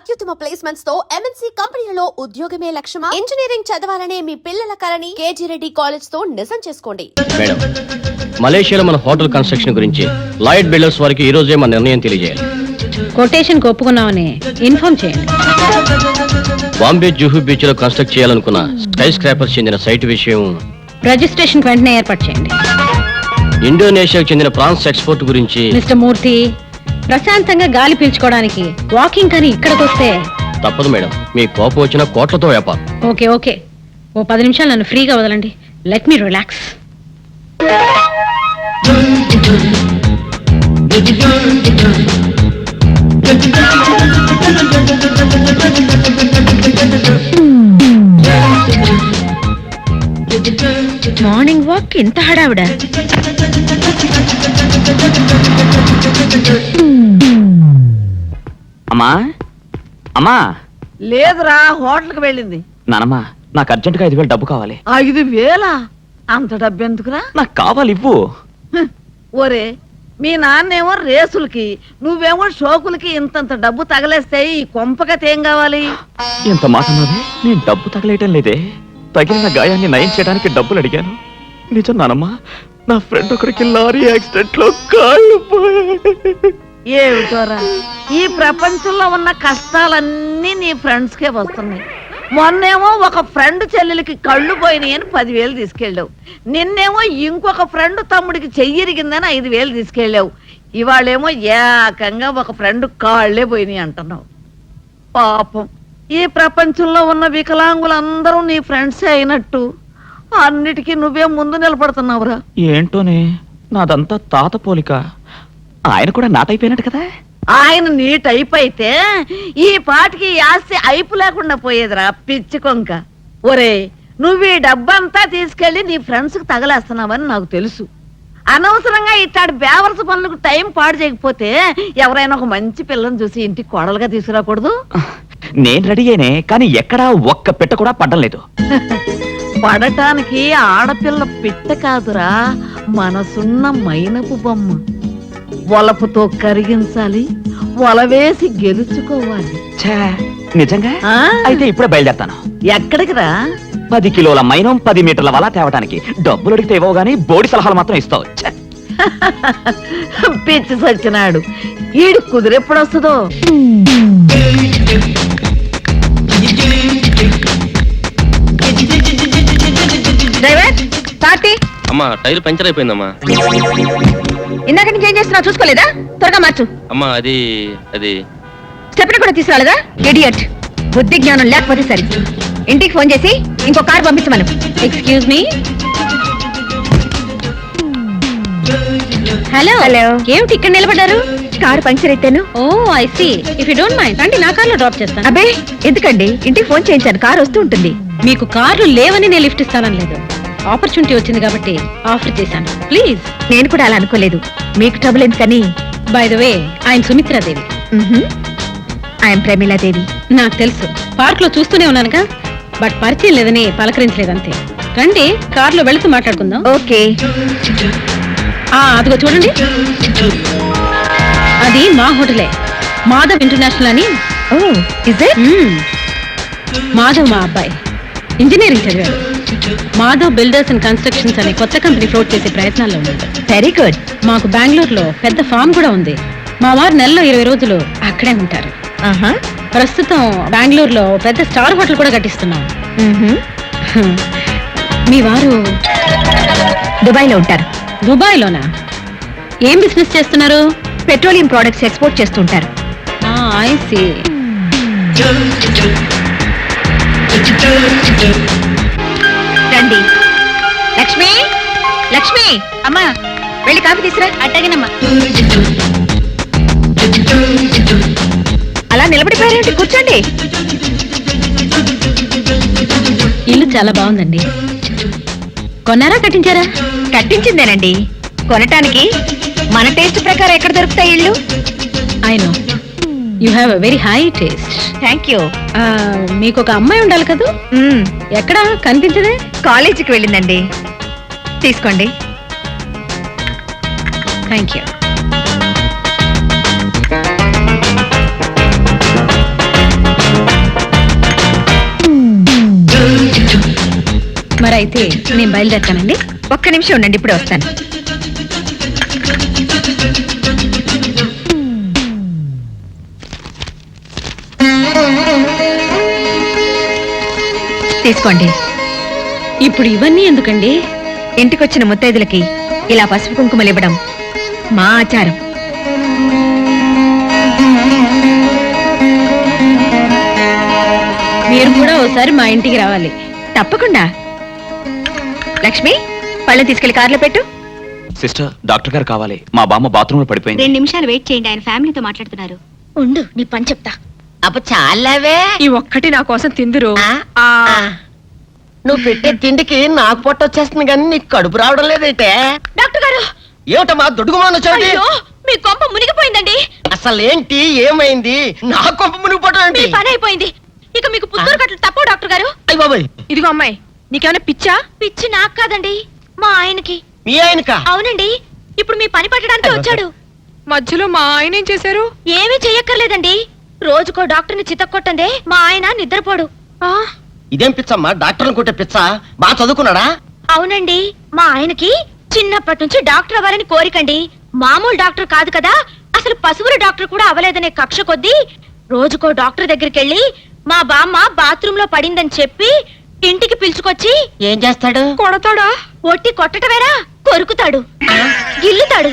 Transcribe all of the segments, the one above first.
అత్యుత్తమ ప్లేస్మెంట్స్ తో ఎంఎన్సీ కంపెనీలలో ఉద్యోగమే లక్ష్యమా? ఇంజనీరింగ్ చదవాలనే మీ పిల్లల కలని కేజీ రెడ్డి కాలేజ్ తో నిజం చేసుకోండి. మేడం, మలేషియాలో మన హోటల్ కన్స్ట్రక్షన్ గురించి లాయిడ్ బిల్డర్స్ వారికి ఈ రోజే మన నిర్ణయం తెలియజేయాలి. కొటేషన్ ఒప్పుకున్నామని ఇన్ఫార్మ్ చేయండి. బాంబే జూహు బీచ్ లో కన్స్ట్రక్ట్ చేయాలనుకున్న స్కై స్క్రాపర్స్ చెందిన సైట్ విషయం రిజిస్ట్రేషన్ వెంటనే ఏర్పాటు చేయండి. ఇండోనేషియాకు చెందిన ప్రాన్స్ ఎక్స్పోర్ట్ గురించి మిస్టర్ మూర్తి, ప్రశాంతంగా గాలి పీల్చుకోవడానికి వాకింగ్ కానీ ఇక్కడికి వస్తే తప్పదు మేడం. మీ కోపం వచ్చిన కోట్లతో వ్యాపారం. ఓకే ఓకే, ఓ 10 నిమిషాలు నన్ను ఫ్రీగా వదలండి. Let me relax. Morning walk ఇంత హడావిడ? అమ్మా అమ్మా, లేదురా, హోటల్కి వెళ్ళింది. నానమ్మా, నాకు అర్జెంటుగా 5,000 డబ్బు కావాలి. 5,000? అంత డబ్బు ఎందుకురా? నాకు కావాలి, ఇవ్వు. ఒరే, మీ నాన్నేమో రేసులకి, నువ్వేమో షోకులకి ఇంతంత డబ్బు తగలేస్తే ఈ కొంపకత ఏం కావాలి? ఎంత మాట అన్నది? నేను డబ్బు తగలేయటం లేదే, తగిలిన గాయాన్ని నయం చేయడానికి డబ్బులు అడిగాను. నిజం నానమ్మా, నా ఫ్రెండ్ ఒకరికి లారీ యాక్సిడెంట్ లో కాళ్ళు పోయాయి. ఏమిటోరా, ఈ ప్రపంచంలో ఉన్న కష్టాలన్నీ నీ ఫ్రెండ్స్ కే వస్తున్నాయి. మొన్నేమో ఒక ఫ్రెండ్ చెల్లెలకి కళ్ళు పోయినాయి అని 10,000 తీసుకెళ్ళావు. నిన్నేమో ఇంకొక ఫ్రెండ్ తమ్ముడికి చెయ్యిరిగిందని 5,000 తీసుకెళ్ళావు. ఇవాళేమో ఏకంగా ఒక ఫ్రెండ్ కాళ్లే పోయినాయి అంటున్నావు. పాపం, ఈ ప్రపంచంలో ఉన్న వికలాంగులందరూ నీ ఫ్రెండ్సే అయినట్టు అన్నిటికీ నువ్వే ముందు నిలబడుతున్నావురా. ఏంటోనే, నాదంతా తాత పోలిక. ఆయన కూడా నాటైపోయినట్టు కదా. ఆయన నీ టైప్ అయితే ఈ పాటికి ఈ ఆస్తి అయిపు లేకుండా పోయేదిరా పిచ్చి కొంక. ఒరే, నువ్వు ఈ డబ్బంతా తీసుకెళ్లి నీ ఫ్రెండ్స్ కి తగలేస్తున్నావని నాకు తెలుసు. అనవసరంగా ఇట్లాంటి బేవర్స్ పనులకు టైం పాడు చేయకపోతే ఎవరైనా ఒక మంచి పిల్లని చూసి ఇంటికి కోడలుగా తీసుకురాకూడదు? నేను రెడీ అయినే, కానీ ఎక్కడా ఒక్క పెట్ట కూడా పడ్డం లేదు. పడటానికి ఆడపిల్ల పిట్ట కాదురా, మనసున్న మైనపు బొమ్మ. వలపుతో కరిగించాలి, వలవేసి గెలుచుకోవాలి. ఛే, నిజంగా? ఆ? అయితే ఇప్పుడే బయలుదేరతాను. ఎక్కడికి రా? 10 కిలోల మైనం 10 మీటర్ల వల తేవటానికి. డబ్బులు అడిగితే ఇవ్వవు గానీ బోడి సలహాలు మాత్రం ఇస్తావు. ఛే. పిచ్చి సచ్చినాడు, ఈడు కుదిరెప్పుడు వస్తుందో. Driver, party. అమ్మా, టైర్ పంచర్ అయిపోయిందమ్మా. ఇందాక నుంచి ఏం చేస్తున్నావు చూసుకోలేదా? త్వరగా మార్చు. అమ్మా, అది అది స్టెప్ని కూడా తీసుకురాలేదా? ఇడియట్, బుద్ధి జ్ఞానం లేకపోతే సరి. ఇంటికి ఫోన్ చేసి ఇంకో కార్ పంపించమను. Excuse me. హలో హలో, ఏమిటి ఇక్కడ నిలబడ్డారు? కారు పంక్చర్ అయితేను. Oh I see. If you don't mind రండి, నా కార్లో డ్రాప్ చేస్తాను. అబ్బే ఎందుకండి, ఇంటికి ఫోన్ చేయించాను, కారు వస్తూ ఉంటుంది. మీకు కార్లు లేవని నేను లిఫ్ట్ ఇస్తానని లేదు, ఆపర్చునిటీ వచ్చింది కాబట్టి ఆఫర్ చేశాను. ప్లీజ్. నేను కూడా అలా అనుకోలేదు, మీకు ట్రబుల్ ఎందుకని. By the way, I'm Sumitra Devi. I'm Pramila Devi. నాకు తెలుసు, పార్క్ లో చూస్తూనే ఉన్నానుగా, బట్ పరిచయం లేదని పలకరించలేదంతే. రండి, కార్లో వెళుతూ మాట్లాడుకుందాం. ఓకే. అదిగో చూడండి, అది మా హోటలే, మాధవ్ ఇంటర్నేషనల్ అని. ఓ ఇజ్ ఇట్? మాధవ్ మా అబ్బాయి, ఇంజనీరింగ్ చదివాడు. మాధవ్ బిల్డర్స్ అండ్ కన్స్ట్రక్షన్స్ అనే కొత్త కంపెనీ ఫ్లోట్ చేసే ప్రయత్నాల్లో ఉన్నాడు. Very good. మాకు బెంగళూరులో పెద్ద ఫామ్ కూడా ఉంది. మా వారు నెలలో 20 రోజులు అక్కడే ఉంటారు. ప్రస్తుతం బెంగళూరులో పెద్ద స్టార్ హోటల్ కూడా కట్టిస్తున్నాం. మీ వారు దుబాయ్లో ఉంటారు. దుబాయ్లోనా? ఏం బిజినెస్ చేస్తున్నారు? పెట్రోలియం ప్రొడక్ట్స్ ఎక్స్పోర్ట్ చేస్తుంటారు. I see. రండి. లక్ష్మి, లక్ష్మి అమ్మా, వెళ్ళి కాఫీ తీసురా. అట్టగనమ్మా. అలా నిలబడిపోయారేంటి? కూర్చోండి. ఇల్లు చాలా బాగుందండి. కొన్నారా, కట్టించారా? కట్టించిందేనండి. కొనటానికి మన టేస్ట్ ప్రకారం ఎక్కడ దొరుకుతాయి ఇల్లు? I know, you have a very high taste. Thank you. మీకు ఒక అమ్మాయి ఉండాలి కదా? ఎక్కడ కనిపించదే? కాలేజీకి వెళ్ళిందండి. తీసుకోండి. Thank you. అలా అయితే నేను బయలుదేరుతానండి. ఒక్క నిమిషం ఉండండి, ఇప్పుడే వస్తాను. తీసుకోండి. ఇప్పుడు ఇవన్నీ ఎందుకండి? ఇంటికొచ్చిన ముత్తైదులకి ఇలా పసుపు కుంకుమలు ఇవ్వడం మా ఆచారం. మీరు కూడా ఓసారి మా ఇంటికి రావాలి. తప్పకుండా. లక్ష్మి, పళ్ళు తీసుకెళ్లి కార్లో పెట్టు. సిస్టర్, డాక్టర్ గారు కావాలి. మా బామ్మ బాత్రూమ్ లో పడిపోయింది. 2 నిమిషాలు వెయిట్ చేయండి, ఆయన ఫ్యామిలీతో మాట్లాడుతున్నారు. ఉండు, నీ పని చెప్తా. అప్ప చాలావే. ఈ ఒక్కటి నా కోసం తిందురు. నువ్వు పెట్టే తిండికి నాకు పొట్ట వచ్చేస్తుంది కానీ నీకు కడుపు రావడం లేదైతే. డాక్టర్ గారు, ఏమిటమ్మా దొడుగుమాను వచ్చాడు? మీ కొంప మునిగిపోయిందండి. అసలు ఏంటి, ఏమైంది? నా కొంప మునిగిపోవడం మీ ఏంటి? పని అయిపోయింది. ఇక మీకు పుత్తూరు కట్టలు తప్పవు డాక్టర్ గారు. అయ్య బాబాయ్, ఇదిగో అమ్మాయి, నీకేమైనా పిచ్చా? పిచ్చి నాకు కాదండి, మా ఆయనకి. మీ ఆయనక? అవునండి, ఇప్పుడు మీ పని పట్టడానికి వచ్చాడు. మధ్యలో మా ఆయన ఏం చేశారు? ఏమీ చెయ్యక్కర్లేదండి. రోజుకో డాక్టర్ని చితక్కొట్టందే మా ఆయన నిద్రపోడు. ఇదేం పిచ్చమ్మా, డాక్టర్ని కొట్టే పిచ్చ? బాగా చదువుకున్నాడా? అవునండి, మా ఆయనకి చిన్నప్పటి నుంచి డాక్టర్ అవ్వాలని కోరికండి. మామూలు డాక్టర్ కాదు కదా, అసలు పశువుల డాక్టర్ కూడా అవ్వలేదనే కక్ష కొద్దీ రోజుకో డాక్టర్ దగ్గరికి వెళ్ళి మా బామ్మ బాత్రూమ్ లో పడిందని చెప్పి ఇంటికి పిలుచుకొచ్చి ఏం చేస్తాడు? కొడతాడా? ఒట్టి కొట్టటవేరా, కొరుకుతాడు, గిల్లుతాడు,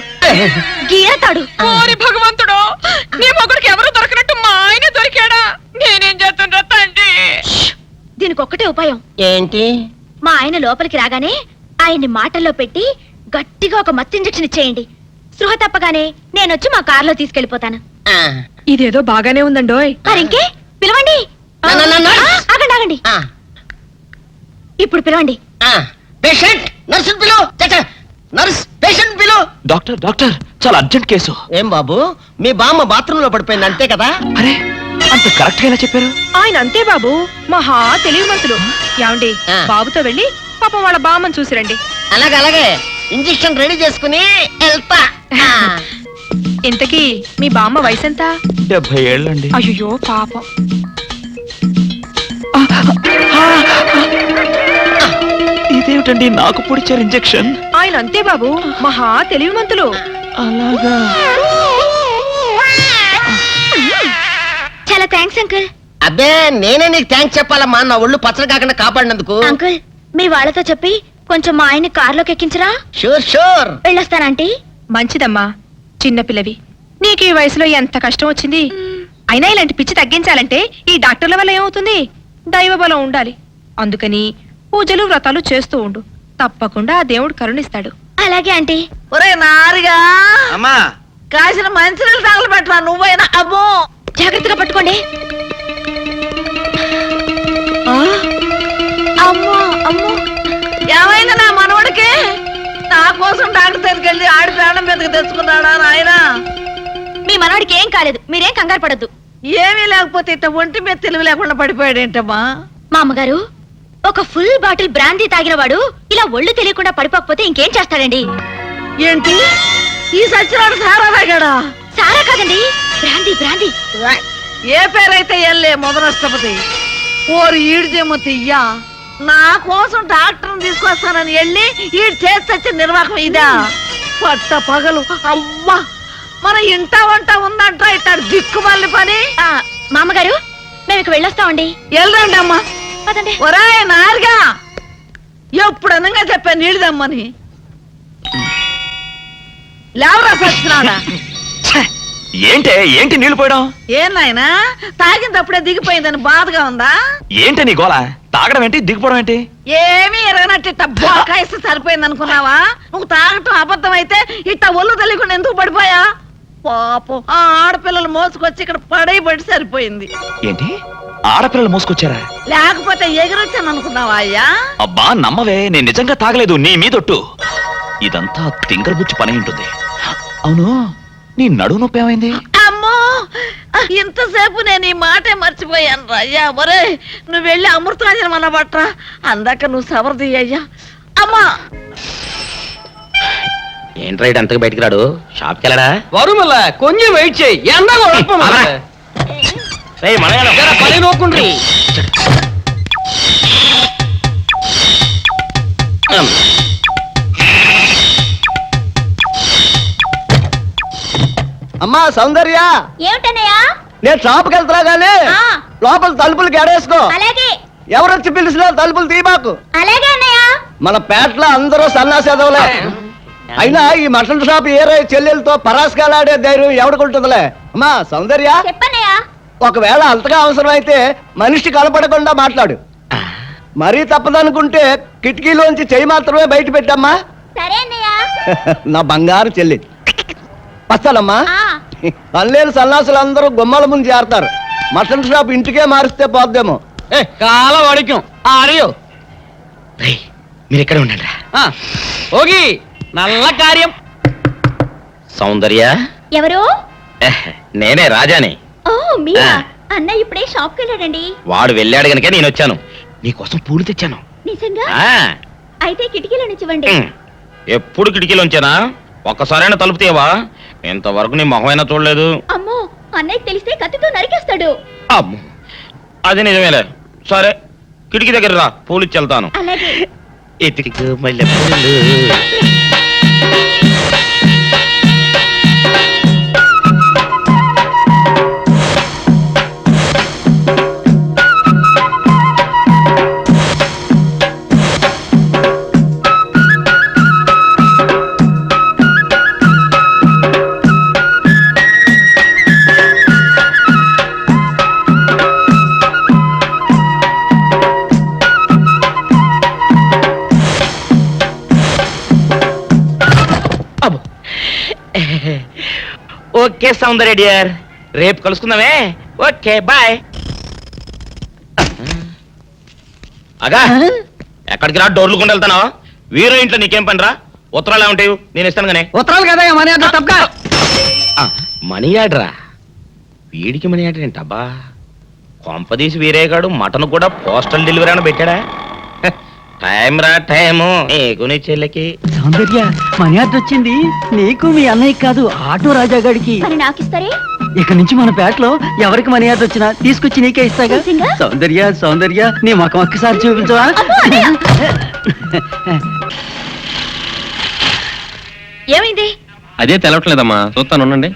గీరతాడు. ఓరి భగవంతుడు, నీ మొగుడికి ఎవరు దొరకనట్టు మా ఆయన దొరికాడా? నేనేం చేస్తుండ్రా తండ్రి? దీనికి ఒక్కటే ఉపాయం. ఏంటి? మా ఆయన లోపలికి రాగానే ఆయన్ని మాటల్లో పెట్టి గట్టిగా ఒక మత్తు ఇంజెక్షన్ ఇచ్చేయండి. స్పృహ తప్పగానే నేనొచ్చి మా కారులో తీసుకెళ్లిపోతాను. ఆ, ఇదేదో బాగానే ఉందండోయ్. మరింకే పిలవండి. ఆగండి ఆగండి, ఆ, ఇప్పుడు పిలవండి. ఆ. పేషెంట్, నర్సు పిలు. నర్స్, పేషెంట్ పిలు. డాక్టర్, డాక్టర్, చాలా అర్జెంట్ కేసు. ఏం బాబు, మీ బామ్మ బాత్రూమ్ లో పడిపోయింది అంతే కదా? అరే, అంత కరెక్ట్ గా ఎలా చెప్పారు? ఆయన అంతే బాబు, మహా తెలివి మనసులు. ఏమండి, ఆ. బాబుతో వెళ్ళి పాపం వాళ్ళ బామ్మని చూసిరండి. అలాగే అలాగే, ఇంజెక్షన్ రెడీ చేసుకుని వెళ్తా. ఆ. ఇంతకీ మీ బామ్మ వయసు ఎంత? 70 ఏళ్ళండి. అయ్యో పాపం. ఇదేమిటండి నాకు పొడిచారు ఇంజెక్షన్? ఆయన అంతే బాబు, మహా తెలివి మంతులు. అలాగా? చాలా థ్యాంక్స్ అంకుల్. అబ్బే, నేనే నీకు థ్యాంక్స్ చెప్పాలమ్మా, నా ఒళ్ళు పచ్చడి కాకుండా కాపాడినందుకు. అంకుల్, మీ వాళ్ళతో చెప్పి కొంచెం మా ఆయన్ని కారులోకి ఎక్కించరా? Sure sure. వెళ్ళొస్తానంటీ. మంచిదమ్మా, చిన్నపిల్లవి, నీకు ఈ వయసులో ఎంత కష్టం వచ్చింది. అయినా ఇలాంటి పిచ్చి తగ్గించాలంటే ఈ డాక్టర్ల వల్ల ఏమవుతుంది? దైవ బలం ఉండాలి. అందుకని పూజలు వ్రతాలు చేస్తూ ఉండు, తప్పకుండా ఆ దేవుడు కరుణిస్తాడు. అలాగే ఆంటీ. ఒరే నారిగా, అమ్మా, కాసిన మంచినీళ్ళు తగలబెట్టరా నువ్వైనా. అబ్బో, జాగ్రత్తగా పట్టుకోండి. అమ్మో అమ్మో, ఏమైంది నా మనవడికి? నా కోసం డాక్టర్ దగ్గరికి వెళ్ళి ఆడి ప్రాణం మీదకి తెచ్చుకున్నాడా నాయనా? మీ మనవాడికి ఏం కాలేదు, మీరేం కంగారు పడద్దు. ఏమీ లేకపోతే ఇట్ట ఒంటి మీద తెలివి లేకుండా పడిపోయాడేంటమ్మా? మా అమ్మగారు, ఒక ఫుల్ బాటిల్ బ్రాందీ తాగిన వాడు ఇలా ఒళ్ళు తెలియకుండా పడిపోకపోతే ఇంకేం చేస్తాడండి? ఏంటి, ఈ సచ్చినాడు సారా తాగాడా? సారా కాదండి, బ్రాందీ బ్రాందీ. ఏ పేరైతే ఎల్లే మొదనష్టపతి. ఓరు ఈడు చెమ్మతియ్యా, నా కోసం డాక్టర్ని తీసుకొస్తానని వెళ్ళి ఈడు చేసి నిర్వాహకం ఇదా? పట్ట పగలు అమ్మా, మన ఇంట వంట ఉందంట ఇట్టాడు దిక్కుమల్లి పని. మా అమ్మగారు, మేము ఇక వెళ్ళొస్తామండి. వెళ్ళండి అమ్మా. పదండి. ఒరే నారుగా, ఎప్పుడు అనంగా చెప్పా నీళ్ళదమ్మని. లేవరా సచ్చినాడా? ఏంటే, ఏంటి నీళ్లు పోయడం? ఏం నాయనా, తాగినప్పుడే దిగిపోయిందని బాధగా ఉందా? ఏంటి నీ గోల? తాగడం ఏంటి, దిగిపోవడం ఏంటి? ఏమీ ఎరగనట్టు ఇట్ట బోకాయిస్తే సరిపోయింది అనుకున్నావా? నువ్వు తాగటం అబద్ధం అయితే ఇట్ట ఒళ్ళు తెలియకుండా ఎందుకు పడిపోయా? పాపం, ఆ ఆడపిల్లలు మోసుకొచ్చి ఇక్కడ పడేయబడి సరిపోయింది. ఏంటి, ఆడపిల్లలు మోసుకొచ్చారా? లేకపోతే ఎగిరొచ్చాను అనుకున్నావా అయ్యా? అబ్బా నమ్మవే, నేను నిజంగా తాగలేదు, నీ మీదొట్టు. ఇదంతా తింగరబుచ్చి పని ఉంటుంది. అవును, నీ నడుము నొప్పి ఏమైంది? అమ్మో, ఇంతసేపు నేను ఈ మాటే మర్చిపోయాను రా అయ్యా. ఒరే, నువ్వు వెళ్ళి అమృతాంజనం అన్న బట్రా, అందాక నువ్వు సవరది అయ్యా. అమ్మా, ఏంట్రా ఇటు అంతకు బయటికి రాడు? షాప్కి వెళ్ళడా? వరుమల్ల కొంచెం వెయిట్ చేయి, ఎండ పని నోకుండ్రి. అమ్మా సౌందర్య, ఏమిటన్నయ్యా? నేను షాప్కి వెళ్తున్నా గానీ లోపల తలుపులు గడేసుకో. అలాగే ఎవరొచ్చి పిలిచినా తలుపులు తీయబాకు. అలాగే అన్నయ్య. మన పేటలో అందరూ సన్నాసేదవులే. అయినా ఈ మటన్ షాప్ ఏరే చెల్లెలతో పరాస్కాలాడే ధైర్యం ఎవడుకుంటుందిలే. అమ్మా సౌందర్య, చెప్పన్నయ్యా. ఒకవేళ అంతగా అవసరం అయితే మనిషి కనపడకుండా మాట్లాడు. మరీ తప్పదనుకుంటే కిటికీలోంచి చెయ్యి మాత్రమే బయట పెట్టమ్మా. సరే అన్నయ్య. నా బంగారు చెల్లి. వస్తానమ్మా. పల్లెలు సన్నాసులు అందరూ గుమ్మల ముందు చేరతారు. మటన్ షాప్ ఇంటికే మారిస్తే పోద్దేమో. కాల వాడికం ఆడియో మీరు ఎక్కడ ఉండండి. ఓగి నల్ల కార్యం. సౌందర్య, ఎవరు? నేనే రాజాని. ఓ మీరా? అన్నయ్య ఇప్పుడే షాప్ కి వెళ్ళాడండి. వాడు వెళ్ళాడు గనుక నేను వచ్చాను. నీకోసం పూలు తెచ్చాను. నిజంగా? ఆ, అయితే కిటికీలో నుంచి ఇవ్వండి. ఎప్పుడు కిటికీలో ఉంచానా? ఒక్కసారైనా తలుపు తీయవా? ఇంతవరకు నీ మొహమైనా చూడలేదు. అమ్మో, అన్నయ్య తెలిస్తే కత్తితో నరికేస్తాడు. అమ్మో, అది నిజమేలే. సరే, కిటికీ దగ్గర రా, పూలు ఇచ్చి వెళ్తాను. అలాగే. ఎతికి మల్లె పూలు. ఓకే సౌందర్య డియర్, రేపు కలుసుకుందామే. Okay bye. అగా ఎక్కడికి రా, డోర్లు కొండ వెళ్తానా? వీరో ఇంట్లో నీకేం పని రా? ఉత్తరాలు ఏమంటాయి? నేను ఇస్తాను గానే. ఉత్తరాలు కదా మనీ ఆర్డర్ తప్ప. మనీ ఆర్డరా? వీడికి మనీ ఆర్డర్ ఏంటబ్బా? కొంపదీసి వీరేగాడు మటన్ కూడా పోస్టల్ డెలివరీ అని పెట్టాడా? టైం రా టైము నీకు నీ చెల్లెకి. సౌందర్య, మనీ ఆర్డర్ వచ్చింది. నీకు మీ అన్నయ్య కాదు, ఆటో రాజా గారికి. మరి నాకిస్తారే? ఇక నుంచి మన పేటలో ఎవరికి మనీ ఆర్డర్ వచ్చినా తీసుకొచ్చి నీకే ఇస్తాగా. నిజంగా? సౌందర్య సౌందర్య, నీ ముఖం ఒక్కసారి చూపించవా? ఏమైంది? అదే తెలవట్లేదమ్మా, చూస్తాను ఉండండి.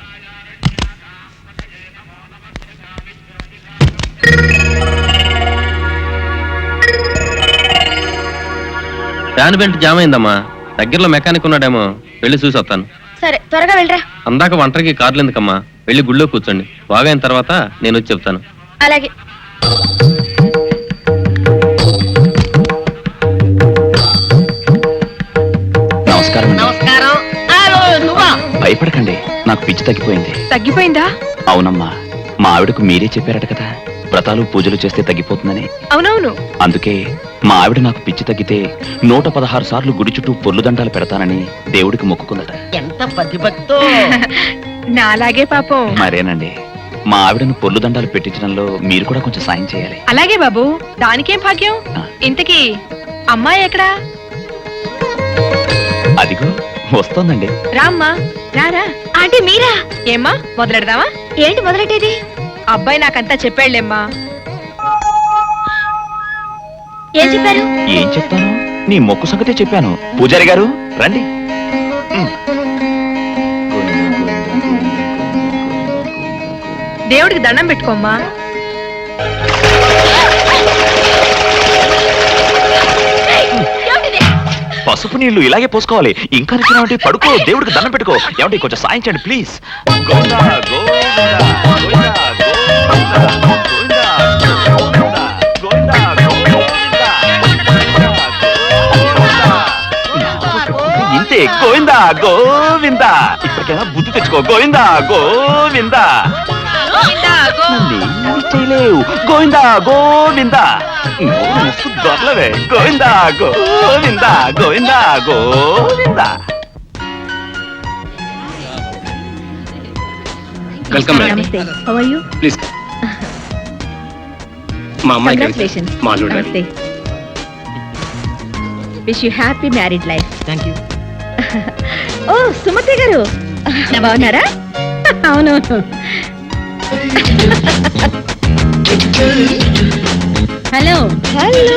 ఫ్యాన్ బెల్ట్ జామ్ అయిందమ్మా. దగ్గరలో మెకానిక్ ఉన్నాడేమో, వెళ్ళి చూసి వస్తాను. సరే, త్వరగా వెళ్ళరా. అందాక ఒంటరికి కార్లు ఎందుకమ్మా, వెళ్ళి గుళ్ళో కూర్చోండి. బాగైన తర్వాత నేను వచ్చి చెప్తాను. అలాగే. నమస్కారం. నమస్కారం. భయపడకండి, నాకు పిచ్చి తగ్గిపోయింది. తగ్గిపోయిందా? అవునమ్మా, మా ఆవిడకు మీరే చెప్పారట కదా, వ్రతాలు పూజలు చేస్తే తగ్గిపోతుందని. అవునవును. అందుకే మా ఆవిడ నాకు పిచ్చి తగ్గితే 116 సార్లు గుడి చుట్టూ పొర్లు దండాలు పెడతానని దేవుడికి మొక్కుకుందట. ఎంత పతిభక్తో. నా అలాగే పాపం. మరేనండి, మా ఆవిడను పొర్లు దండాలు పెట్టించడంలో మీరు కూడా కొంచెం సాయం చేయాలి. అలాగే బాబు, దానికేం భాగ్యం. ఇంతకీ అమ్మాయి ఎక్కడా? అదిగో వస్తోందండి. రామ్మా, రారా. ఆంటీ మీరా? ఏమ్మా, మొదలెడదామా? ఏంటి మొదలెట్టేది? అబ్బాయి నాకంతా చెప్పాడులేమ్మా. ఏం చెప్పారు? ఏం చెప్తాను, నీ మొక్కు సంగతే చెప్పాను. పూజారి గారు రండి. దేవుడికి దండం పెట్టుకోమ్మా. పసుపు నీళ్లు ఇలాగే పోసుకోవాలి. ఇంకా నిచ్చినామంటే పడుకో, దేవుడికి దండం పెట్టుకో. ఏమంటే కొంచెం సాయం చేయండి ప్లీజ్. గోవిందా, గోవిందా, గోవిందా, గోవిందా, గోవిందా, గోవిందా, గోవిందా. ఇంతే, గోవిందా గోవిందా. ఇప్పటికైనా బుద్ధి తెచ్చుకో. గోవిందా గోవిందా. నన్నేమీ చేయలేవు. గోవిందా గోవిందా. దొరలవే. గోవిందా గోవిందా, గోవిందా గోవిందా. వెల్కమ్ నమస్తే. How are you? ప్లీజ్. మా అమ్మాయి కంగ్రాచులేషన్స్. నమస్తే. Wish you happy married life. Thank you. Oh Sumathi గారు, బాగున్నారా? అవునవును. Hello hello,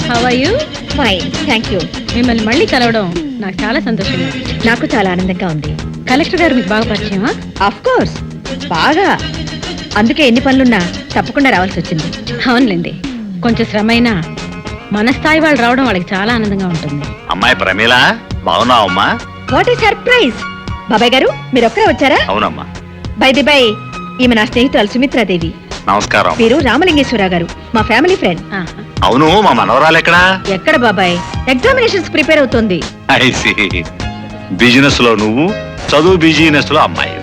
how are you? Fine, thank you. మిమ్మల్ని మళ్ళీ కలవడం నాకు చాలా సంతోషంగా ఉంది. నాకు చాలా ఆనందంగా ఉంది. కలెక్టర్ గారు మీకు బాగా పరిచయమా? ఆఫ్ కోర్స్, బాగా. అందుకే ఎన్ని పనులున్నా తప్పకుండా రావాల్సి వచ్చింది. అవునులేండి, కొంచెం శ్రమ అయినా మన స్థాయి వాళ్ళు రావడం వాళ్ళకి చాలా ఆనందంగా ఉంటుంది. అమ్మాయి ప్రమీల, బాగున్నావు అమ్మా? వాట్ ఈ సర్ప్రైజ్! బాబాయ్ గారు మీరు ఒక్కరే వచ్చారా? అవునమ్మా. బై ది బై, ఈమె నా స్నేహితురాలు సుమిత్రాదేవి. నమస్కారం. మీరు రామలింగేశ్వరరావు గారు, మా ఫ్యామిలీ ఫ్రెండ్. అవును, మా మనవరాలు ఎక్కడా? ఎక్కడ బాబాయ్? ఎగ్జామినేషన్స్ ప్రిపేర్ అవుతోంది. బిజినెస్ లో నువ్వు, చదువు బిజినెస్ లో అమ్మాయి.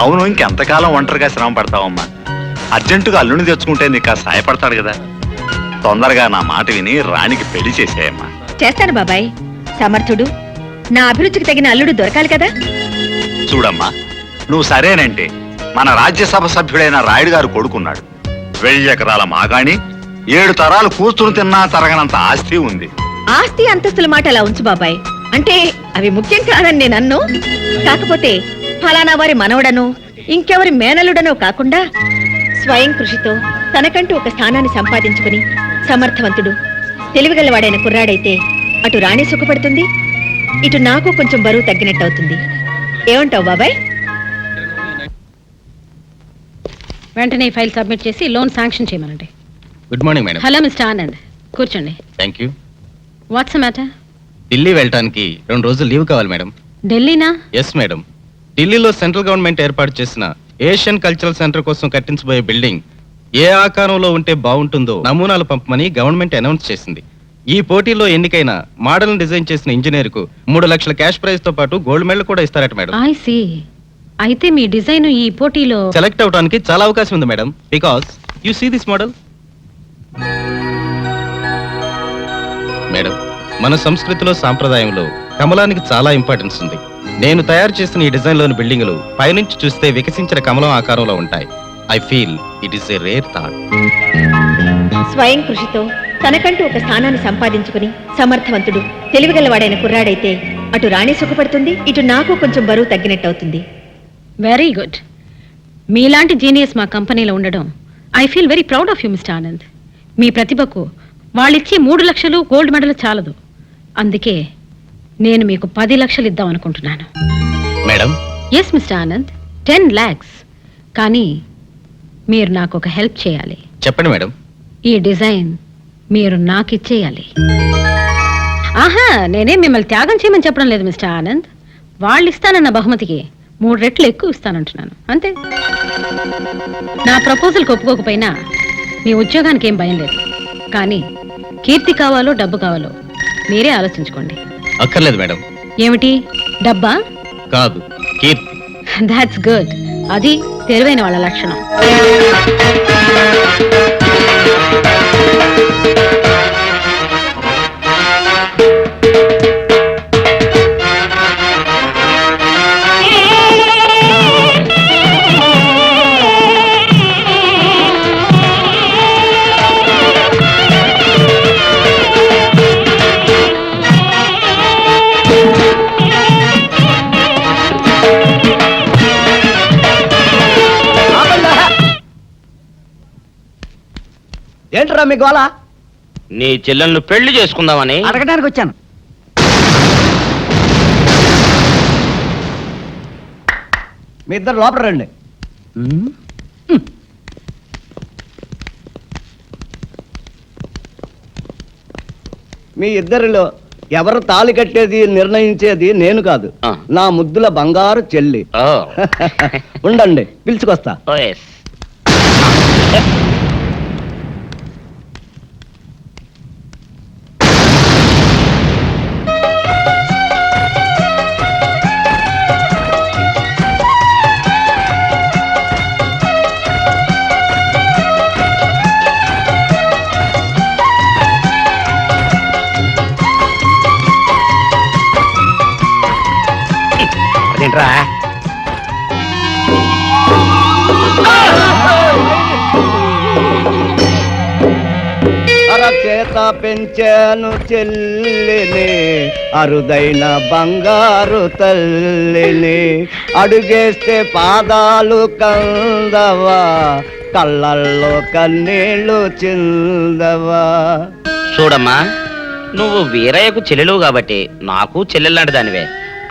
అవును, ఇంకెంతకాలం ఒంటరిగా శ్రమ పడతావమ్మా? అర్జెంటుగా అల్లుని తెచ్చుకుంటే నీకు ఆ సాయపడతాడు కదా. తొందరగా నా మాట విని రాణికి పెళ్లి చేసేయమ్మా. చేస్తాను బాబాయ్. సమర్థుడు, నా అభిరుచికి తగిన అల్లుడు దొరకాలి కదా. చూడమ్మా, నువ్వు సరేనంటే మన రాజ్యసభ సభ్యుడైన రాయుడు గారు కొడుకున్నాడు. 1000 ఎకరాల మాగాణి, 7 తరాలు కూర్చుని తిన్నా తరగనంత ఆస్తి ఉంది. ఆస్తి అంతస్తుల మాట అలా ఉంచు బాబాయ్. అంటే అవి ముఖ్యం కాదని నేను అన్ను. కాకపోతే ఫలానా వారి మనవడనో ఇంకెవరి మేనలుడనో కాకుండా స్వయం కృషితో తనకంటూ ఒక స్థానాన్ని సంపాదించుకుని సమర్థవంతుడు, తెలివిగలవాడైన కుర్రాడైతే అటు రాణి సుఖపడుతుంది, ఇటు నాకు కొంచెం బరువు తగ్గినట్టు అవుతుంది. ఏమంటావు బాబాయ్? వెంటనే ఫైల్ సబ్మిట్ చేసి లోన్ శాంక్షన్ చేయమనండి. Good morning madam. Hello mister Anand, కూర్చోండి. Thank you. What's matter? Delhi వెళ్ళటానికి 2 రోజులు లీవ్ కావాలి మేడం. ఢిల్లీనా? Yes madam. ఢిల్లీలో సెంట్రల్ గవర్నమెంట్ ఏర్పాటు చేసిన ఏషియన్ కల్చరల్ సెంటర్ కోసం కట్టించబోయే బిల్డింగ్ ఏ ఆకారంలో ఉంటే బాగుంటుందో నమూనాలు పంపమని గవర్నమెంట్ అనౌన్స్ చేసింది. ఈ పోటీలో ఎన్నికైన మోడల్ డిజైన్ చేసిన ఇంజనీర్ కు 3 లక్షల క్యాష్ ప్రైజ్ తో పాటు గోల్డ్ మెడల్ కూడా ఇస్తారట మేడం. I see. అయితే మీ డిజైన్ ఈ పోటీలో సెలెక్ట్ అవడానికి చాలా అవకాశం ఉంది madam. Because you see this model madam. మన సంస్కృతిలో సాంప్రదాయంలో కమలానికి చాలా ఇంపార్టెన్స్ ఉంది. నేను తయారు చేసిన ఈ డిజైన్ లోని బిల్డింగులు పైనుంచి చూస్తే వికసించిన కమలం ఆకారంలో ఉంటాయి. I feel it is a rare thought. స్వయం కృషితో తనకంటూ ఒక స్థానాన్ని సంపాదించుకుని సమర్థవంతుడు, తెలివిగలవాడైన కుర్రాడైతే అటు రాణి సుఖపడుతుంది, ఇటు నాకు కొంచెం బరువు తగ్గినట్టు అవుతుంది. Very good. మీలాంటి జీనియస్ మా కంపెనీలో ఉండడం I feel very proud of you mister Anand. మీ ప్రతిభకు వాళ్ళిచ్చే 3 లక్షలు గోల్డ్ మెడల్ చాలదు. అందుకే నేను మీకు 10 లక్షలు ఇద్దాం అనుకుంటున్నాను. Madam, yes mister Anand, 10 lakhs. కానీ మీరు నాకు ఒక హెల్ప్ చేయాలి. చెప్పండి మేడం. ఈ డిజైన్ మీరు నాకు ఇచ్చేయాలి. ఆహా, నేనే మిమ్మల్ని త్యాగం చేయమని చెప్పడం లేదు మిస్టర్ ఆనంద్. వాళ్ళు ఇస్తానన్న బహుమతికి 3 రెట్లు ఎక్కువ ఇస్తానంటున్నాను, అంతే. నా ప్రపోజల్కి ఒప్పుకోకపోయినా మీ ఉద్యోగానికి ఏం భయం లేదు. కానీ కీర్తి కావాలో డబ్బు కావాలో మీరే ఆలోచించుకోండి. అక్కర్లేదు మేడం. ఏమిటి, డబ్బా? కాదు, కీర్తి. That's good. అది తెలివైన వాళ్ళ లక్షణం. ఏంట్రా మీ గోళ? నీ చెల్లెలను పెళ్లి చేసుకుందామని అడగడానికి వచ్చాను. మీ ఇద్దరు లోపల రండి. మీ ఇద్దరిలో ఎవరు తాళి కట్టేది నిర్ణయించేది నేను కాదు, నా ముద్దుల బంగారు చెల్లి. ఉండండి, పిలుచుకొస్తా. అదేంట్రా? అరచేత పెంచాను చెల్లిని, అరుదైన బంగారు తల్లిని. అడుగేస్తే పాదాలు కందవా, కళ్ళల్లో కన్నీళ్లు చిందవా. చూడమ్మా, నువ్వు వీరయ్యకు చెల్లెలు కాబట్టి నాకు చెల్లెల్లాంటి దానివే,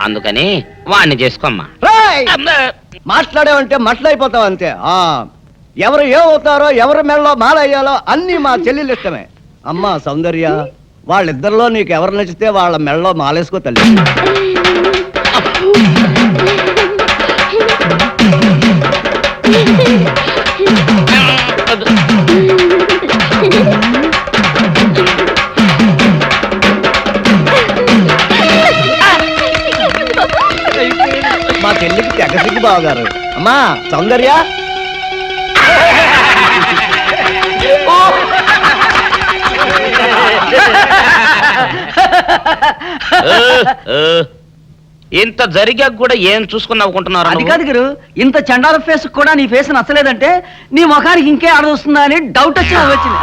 అందుకని వాణ్ణి చేసుకోమ్మా. రేయ్! మాట్లాడావంటే మట్లయిపోతావు అంతే. ఎవరు ఏమవుతారో ఎవరి మెడలో మాలయ్యాలో అన్ని మా చెల్లెలు ఇష్టమే. అమ్మా సౌందర్య, వాళ్ళిద్దరిలో నీకు ఎవరు నచ్చితే వాళ్ళ మెడలో మాలేసుకో తల్లి. మా చెల్లికి తెగసిగ్గు బావగారు. అమ్మా సౌందర్య, ఇంత జరిగాక కూడా ఏం చూసుకుని నవ్వుకుంటున్నారు? అది కాదు గురు, ఇంత చండాల ఫేస్ కూడా నీ ఫేస్ నచ్చలేదంటే నీ ముఖానికి ఇంకే ఆడదొస్తుందా అని డౌట్ వచ్చి వచ్చింది.